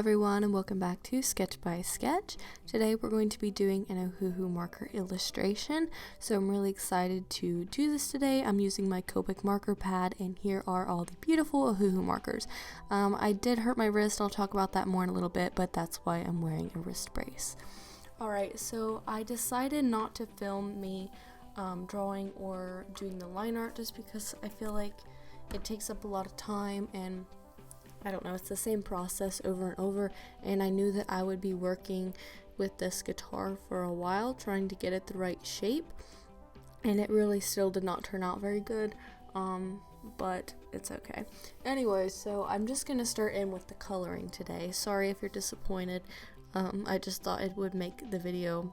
everyone, and welcome back to Sketch by Sketch. Today we're going to be doing an OHUHU marker illustration, so I'm really excited to do this today. I'm using my Copic marker pad, and here are all the beautiful OHUHU markers. I did hurt my wrist. I'll talk about that more in a little bit, but that's why I'm wearing a wrist brace. Alright, so I decided not to film me drawing or doing the line art just because I feel like it takes up a lot of time, and I don't know, it's the same process over and over, and I knew that I would be working with this guitar for a while trying to get it the right shape, and it really still did not turn out very good, but it's okay. Anyway, so I'm just gonna start in with the coloring today. Sorry if you're disappointed. I just thought it would make the video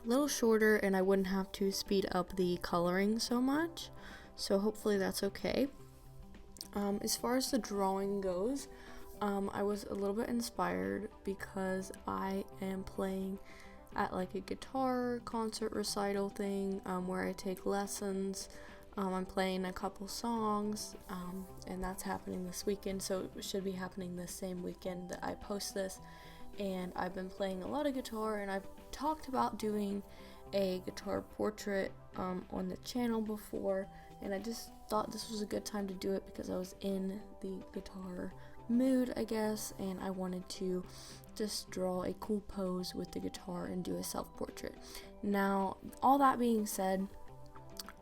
a little shorter and I wouldn't have to speed up the coloring so much, so hopefully that's okay. As far as the drawing goes, I was a little bit inspired because I am playing at like a guitar concert recital thing where I take lessons. I'm playing a couple songs, and that's happening this weekend, so it should be happening the same weekend that I post this. And I've been playing a lot of guitar, and I've talked about doing a guitar portrait on the channel before, and I just thought this was a good time to do it because I was in the guitar mood, I guess, and I wanted to just draw a cool pose with the guitar and do a self-portrait. Now, all that being said,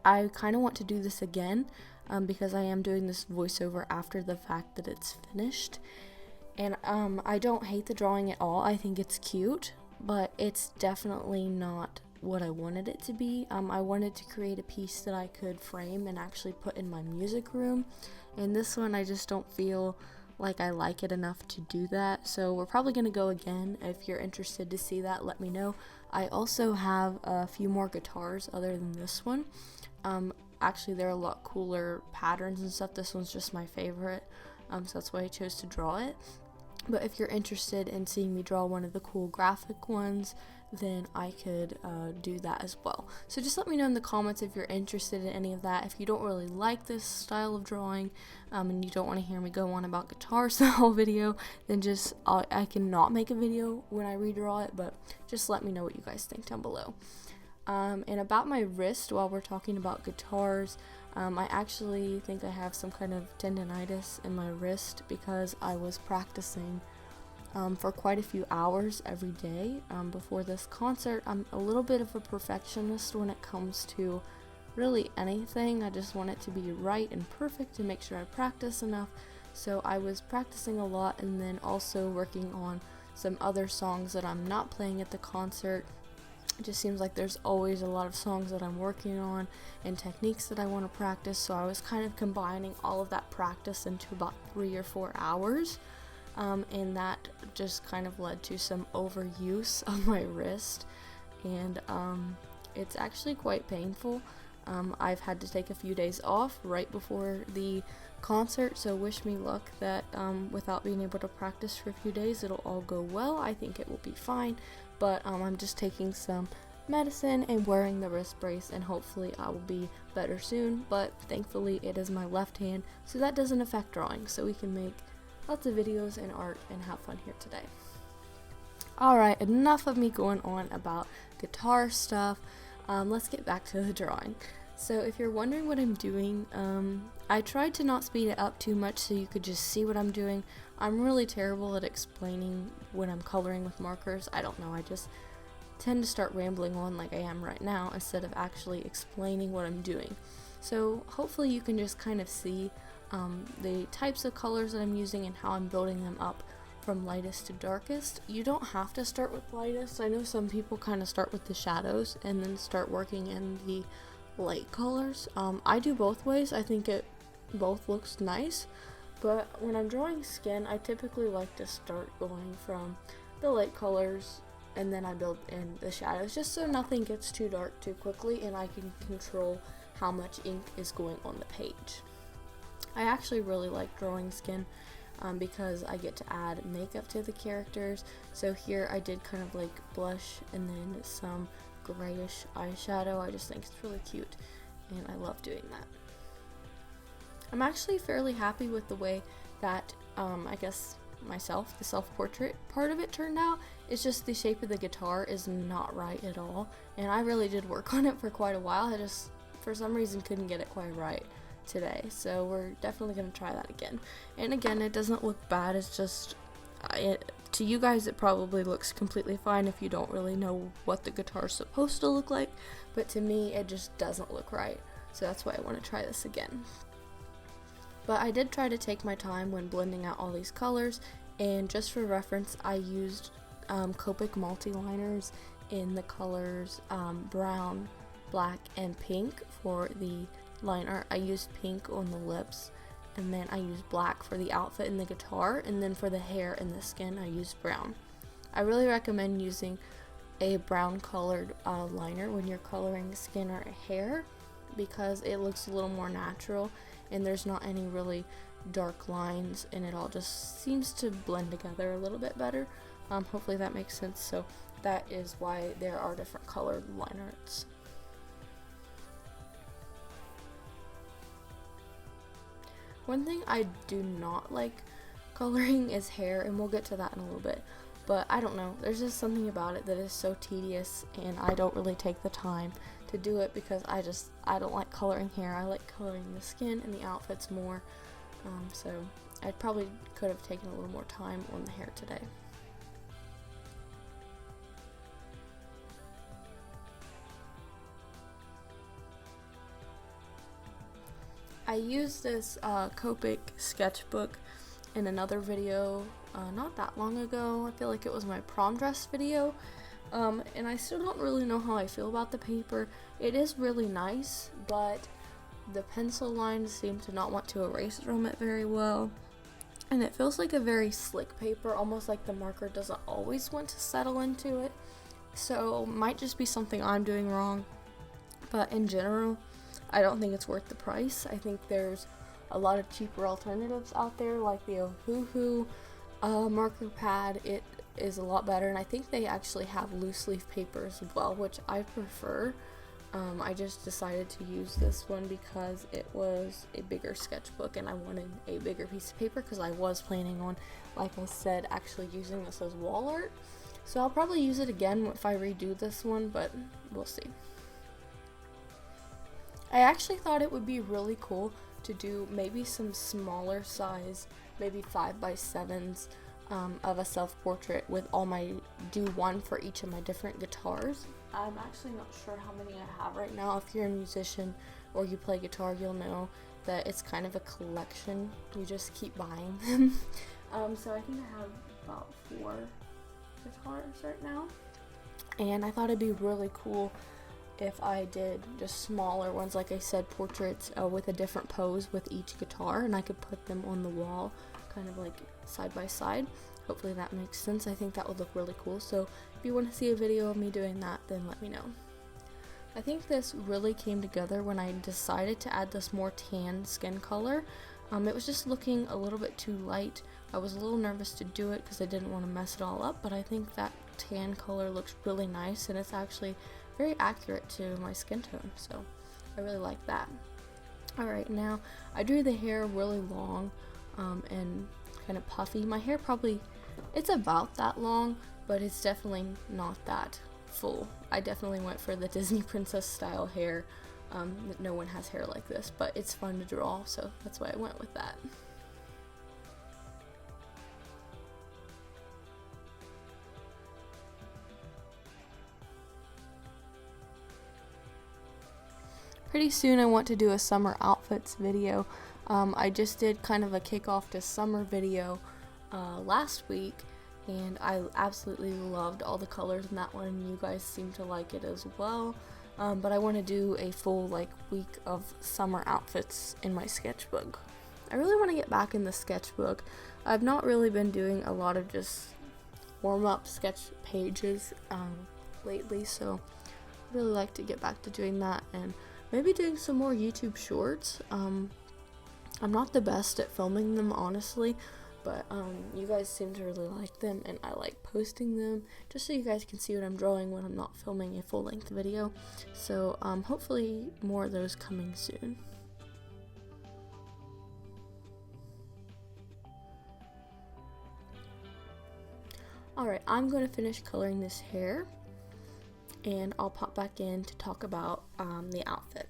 I kind of want to do this again because I am doing this voiceover after the fact that it's finished. And I don't hate the drawing at all. I think it's cute, but it's definitely not what I wanted it to be. I wanted to create a piece that I could frame and actually put in my music room, and this one I just don't feel like I like it enough to do that, so we're probably going to go again. If you're interested to see that, let me know. I also have a few more guitars other than this one. Actually, they're a lot cooler patterns and stuff. This one's just my favorite, so that's why I chose to draw it. But if you're interested in seeing me draw one of the cool graphic ones, then I could do that as well. So just let me know in the comments if you're interested in any of that. If you don't really like this style of drawing, and you don't want to hear me go on about guitars the whole video, then just I can not make a video when I redraw it, but just let me know what you guys think down below. And about my wrist, while we're talking about guitars, I actually think I have some kind of tendonitis in my wrist because I was practicing for quite a few hours every day before this concert. I'm a little bit of a perfectionist when it comes to really anything. I just want it to be right and perfect and make sure I practice enough. So I was practicing a lot and then also working on some other songs that I'm not playing at the concert. It just seems like there's always a lot of songs that I'm working on and techniques that I want to practice, so I was kind of combining all of that practice into about 3 or 4 hours, and that just kind of led to some overuse of my wrist, and it's actually quite painful. I've had to take a few days off right before the concert, so wish me luck that without being able to practice for a few days it'll all go well. I think it will be fine, but I'm just taking some medicine and wearing the wrist brace, and hopefully I will be better soon. But thankfully it is my left hand, so that doesn't affect drawing, so we can make lots of videos and art and have fun here today. Alright, enough of me going on about guitar stuff. Let's get back to the drawing. So if you're wondering what I'm doing, I tried to not speed it up too much so you could just see what I'm doing. I'm really terrible at explaining when I'm coloring with markers. I don't know, I just tend to start rambling on like I am right now instead of actually explaining what I'm doing. So hopefully you can just kind of see the types of colors that I'm using and how I'm building them up from lightest to darkest. You don't have to start with lightest. I know some people kind of start with the shadows and then start working in the light colors. I do both ways. I think it both looks nice, but when I'm drawing skin, I typically like to start going from the light colors and then I build in the shadows, just so nothing gets too dark too quickly and I can control how much ink is going on the page. I actually really like drawing skin because I get to add makeup to the characters. So here I did kind of like blush and then some grayish eyeshadow. I just think it's really cute and I love doing that. I'm actually fairly happy with the way that I guess myself, the self-portrait part of it turned out. It's just the shape of the guitar is not right at all, and I really did work on it for quite a while. I just, for some reason, couldn't get it quite right today, so we're definitely going to try that again. And again, it doesn't look bad, it's just, to you guys it probably looks completely fine if you don't really know what the guitar is supposed to look like, but to me it just doesn't look right, so that's why I want to try this again. But I did try to take my time when blending out all these colors, and just for reference, I used Copic multi-liners in the colors brown, black, and pink for the liner. I used pink on the lips, and then I used black for the outfit and the guitar, and then for the hair and the skin I used brown. I really recommend using a brown colored liner when you're coloring skin or hair, because it looks a little more natural and there's not any really dark lines, and it all just seems to blend together a little bit better. Hopefully that makes sense. So that is why there are different colored liners. One thing I do not like coloring is hair, and we'll get to that in a little bit, but I don't know, there's just something about it that is so tedious, and I don't really take the time to do it because I don't like coloring hair. I like coloring the skin and the outfits more, so I probably could have taken a little more time on the hair today. I used this Copic sketchbook in another video not that long ago. I feel like it was my prom dress video, and I still don't really know how I feel about the paper. It is really nice, but the pencil lines seem to not want to erase from it very well, and it feels like a very slick paper, almost like the marker doesn't always want to settle into it. So might just be something I'm doing wrong, but in general I don't think it's worth the price. I think there's a lot of cheaper alternatives out there, like the OHUHU marker pad. It is a lot better, and I think they actually have loose leaf paper as well, which I prefer. I just decided to use this one because it was a bigger sketchbook and I wanted a bigger piece of paper, because I was planning on, like I said, actually using this as wall art. So I'll probably use it again if I redo this one, but we'll see. I actually thought it would be really cool to do maybe some smaller size, maybe 5x7s of a self-portrait with do one for each of my different guitars. I'm actually not sure how many I have right now. If you're a musician or you play guitar, you'll know that it's kind of a collection. You just keep buying them. So I think I have about 4 guitars right now, and I thought it'd be really cool if I did just smaller ones, like I said, portraits with a different pose with each guitar, and I could put them on the wall kind of like side by side. Hopefully that makes sense. I think that would look really cool. So if you want to see a video of me doing that, then let me know. I think this really came together when I decided to add this more tan skin color. It was just looking a little bit too light. I was a little nervous to do it because I didn't want to mess it all up, but I think that tan color looks really nice, and it's actually very accurate to my skin tone, so I really like that. Alright, now I drew the hair really long and kind of puffy. My hair it's about that long, but it's definitely not that full. I definitely went for the Disney princess style hair. No one has hair like this, but it's fun to draw, so that's why I went with that. Pretty soon I want to do a summer outfits video. I just did kind of a kickoff to summer video last week, and I absolutely loved all the colors in that one, and you guys seem to like it as well. But I want to do a full week of summer outfits in my sketchbook. I really want to get back in the sketchbook. I've not really been doing a lot of just warm-up sketch pages lately, so I really like to get back to doing that, and maybe doing some more YouTube shorts. I'm not the best at filming them, honestly, but you guys seem to really like them, and I like posting them just so you guys can see what I'm drawing when I'm not filming a full-length video. So hopefully more of those coming soon. Alright, I'm going to finish coloring this hair, and I'll pop back in to talk about the outfit.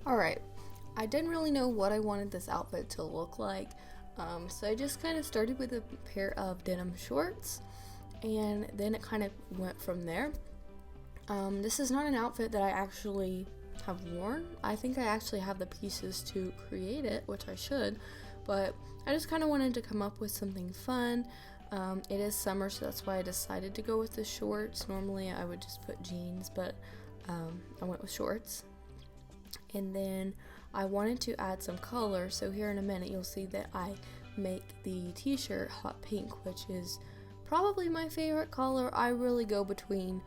Alright, I didn't really know what I wanted this outfit to look like, so I just kind of started with a pair of denim shorts, and then it kind of went from there. This is not an outfit that I actually have worn. I think I actually have the pieces to create it, which I should, but I just kind of wanted to come up with something fun. It is summer, so that's why I decided to go with the shorts. Normally I would just put jeans, but I went with shorts. And then I wanted to add some color, so here in a minute you'll see that I make the t-shirt hot pink, which is probably my favorite color. I really go between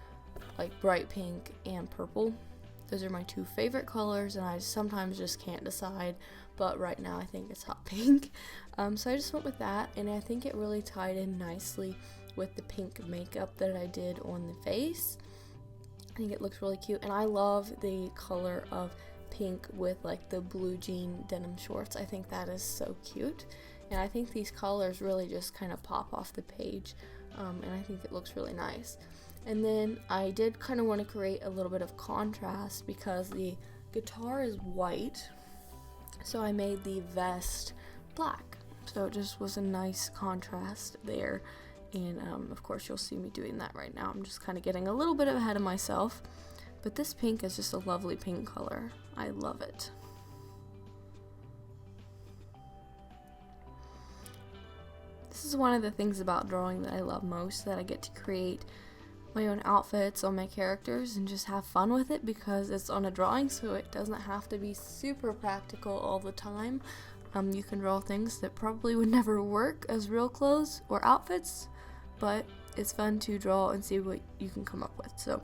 like bright pink and purple. Those are my two favorite colors, and I sometimes just can't decide, but right now I think it's hot pink. So I just went with that, and I think it really tied in nicely with the pink makeup that I did on the face. I think it looks really cute, and I love the color of pink with like the blue jean denim shorts. I think that is so cute, and I think these colors really just kind of pop off the page, and I think it looks really nice. And then I did kind of want to create a little bit of contrast because the guitar is white, so I made the vest black, so it just was a nice contrast there. And of course you'll see me doing that right now. I'm just kind of getting a little bit ahead of myself, but this pink is just a lovely pink color. I love it. This is one of the things about drawing that I love most, that I get to create my own outfits on my characters and just have fun with it because it's on a drawing, so it doesn't have to be super practical all the time. You can draw things that probably would never work as real clothes or outfits, but it's fun to draw and see what you can come up with. So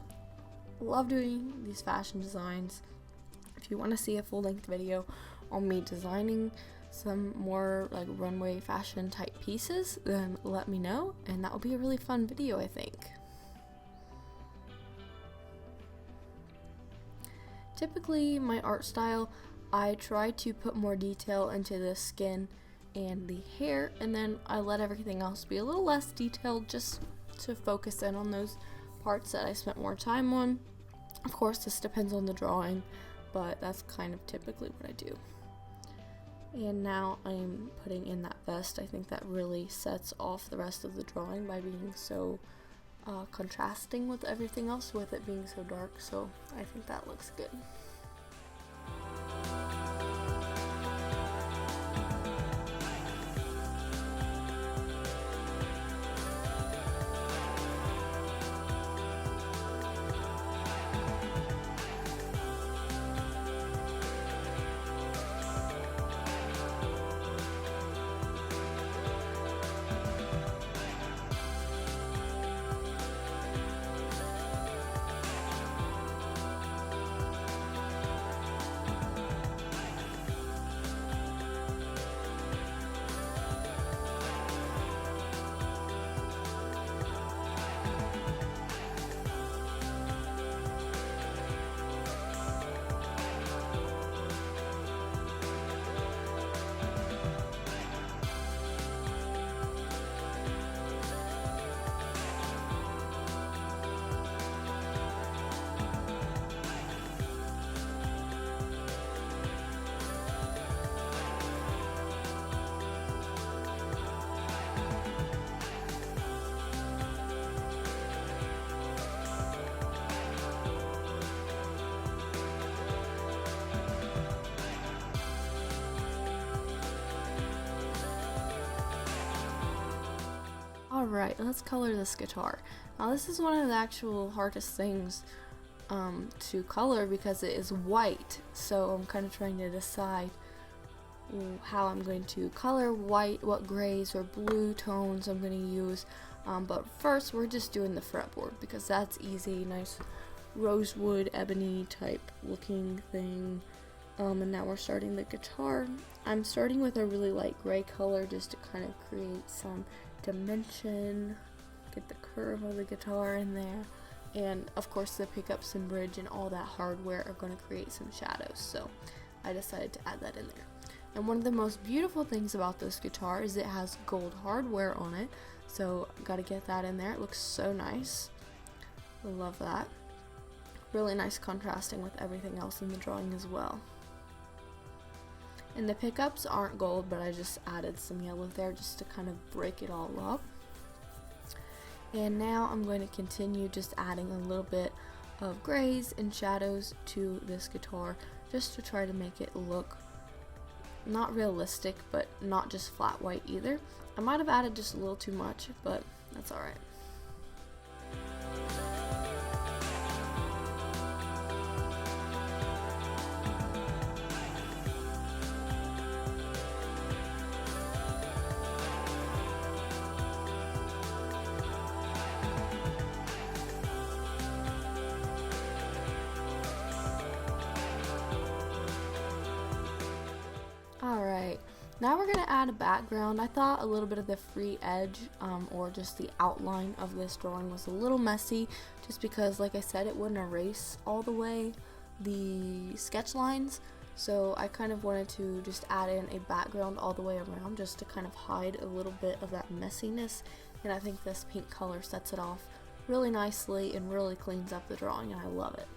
love doing these fashion designs. If you want to see a full-length video on me designing some more like runway fashion type pieces, then let me know, and that will be a really fun video, I think. Typically my art style, I try to put more detail into the skin and the hair, and then I let everything else be a little less detailed just to focus in on those parts that I spent more time on. Of course, this depends on the drawing, but that's kind of typically what I do. And now I'm putting in that vest. I think that really sets off the rest of the drawing by being so contrasting with everything else, with it being so dark, so I think that looks good. Alright, let's color this guitar. Now this is one of the actual hardest things to color because it is white, so I'm kind of trying to decide how I'm going to color white, what grays or blue tones I'm going to use, but first we're just doing the fretboard because that's easy, nice rosewood ebony type looking thing. And now we're starting the guitar. I'm starting with a really light gray color just to kind of create some dimension, get the curve of the guitar in there, and of course the pickups and bridge and all that hardware are going to create some shadows, so I decided to add that in there. And one of the most beautiful things about this guitar is it has gold hardware on it, so got to get that in there. It looks so nice. I love that. Really nice contrasting with everything else in the drawing as well. And the pickups aren't gold, but I just added some yellow there just to kind of break it all up. And now I'm going to continue just adding a little bit of grays and shadows to this guitar just to try to make it look not realistic, but not just flat white either. I might have added just a little too much, but that's alright. Alright, now we're going to add a background. I thought a little bit of the free edge or just the outline of this drawing was a little messy just because, like I said, it wouldn't erase all the way the sketch lines. So I kind of wanted to just add in a background all the way around just to kind of hide a little bit of that messiness. And I think this pink color sets it off really nicely and really cleans up the drawing, and I love it.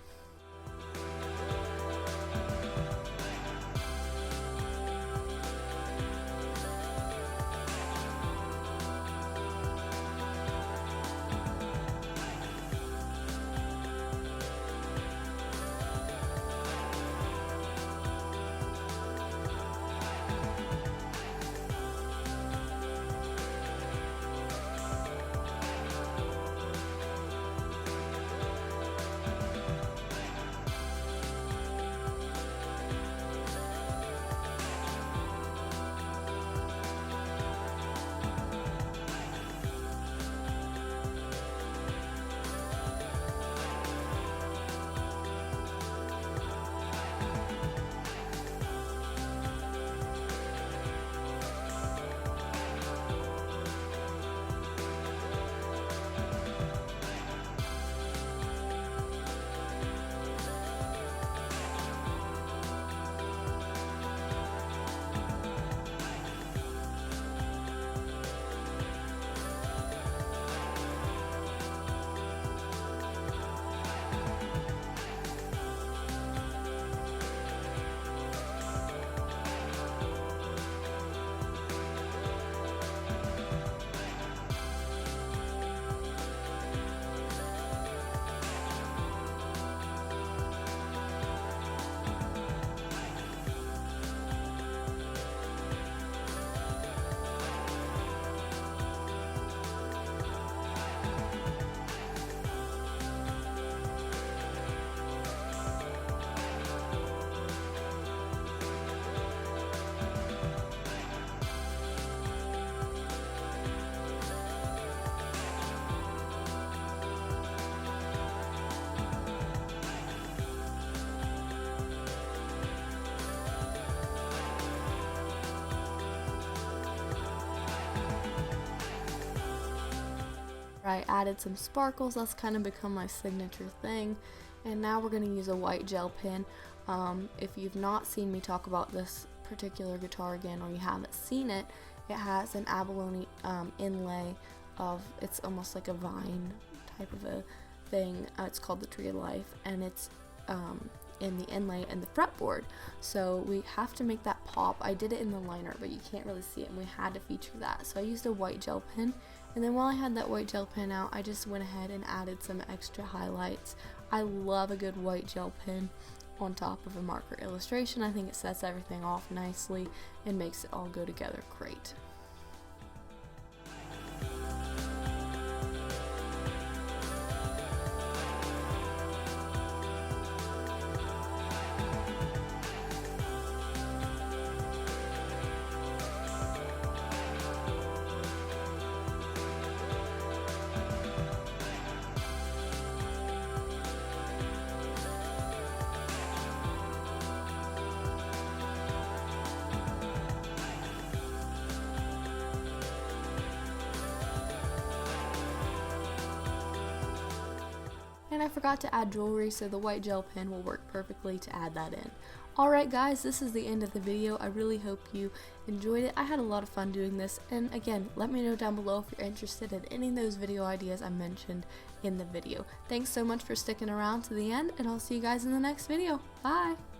I added some sparkles. That's kind of become my signature thing. And now we're going to use a white gel pen. If you've not seen me talk about this particular guitar again, or you haven't seen it, it has an abalone inlay of, it's almost like a vine type of a thing. It's called the Tree of Life, and it's in the inlay and the fretboard, so we have to make that pop. I did it in the liner, but you can't really see it, and we had to feature that, so I used a white gel pen. And then while I had that white gel pen out, I just went ahead and added some extra highlights. I love a good white gel pen on top of a marker illustration. I think it sets everything off nicely and makes it all go together great. And I forgot to add jewelry, so the white gel pen will work perfectly to add that in. Alright guys, this is the end of the video. I really hope you enjoyed it. I had a lot of fun doing this, and again, let me know down below if you're interested in any of those video ideas I mentioned in the video. Thanks so much for sticking around to the end, and I'll see you guys in the next video. Bye!